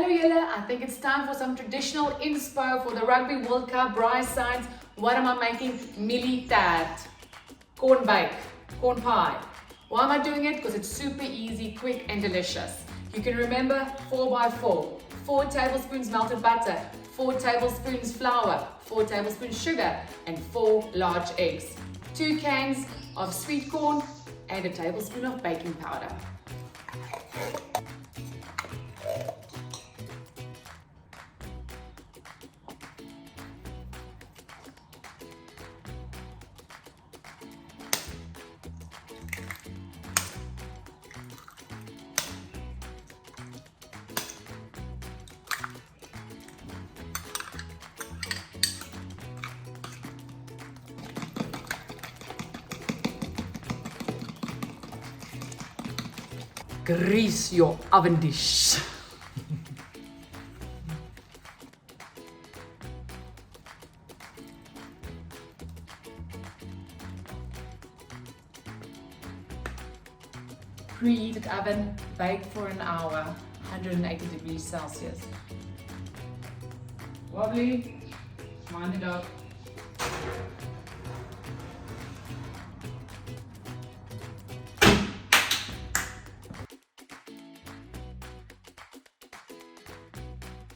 Hallo julle, I think it's time for some traditional inspo for the Rugby World Cup. Rice sides. What am I making? Mielietert. Corn bake, corn pie. Why am I doing it? Because it's super easy, quick and delicious. You can remember 4x4. 4 tablespoons melted butter, 4 tablespoons flour, 4 tablespoons sugar and 4 large eggs. 2 cans of sweet corn and a tablespoon of baking powder. Grease your oven dish. Preheated oven, bake for an hour, 180 degrees Celsius. Wobbly, mind the dog.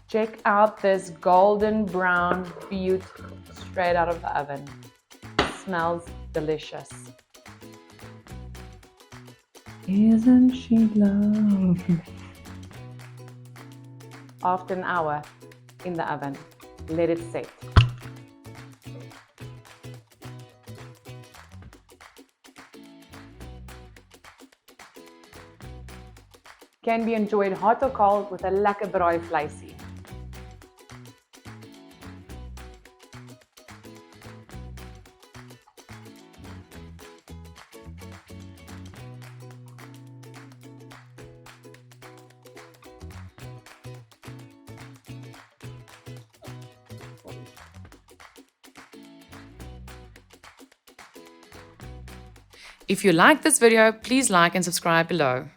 Check out this golden brown beaut straight out of the oven. Smells delicious. Isn't she lovely? After an hour in the oven, let it set. Can be enjoyed hot or cold with a lekker braai vleisie. If you like this video, please like and subscribe below.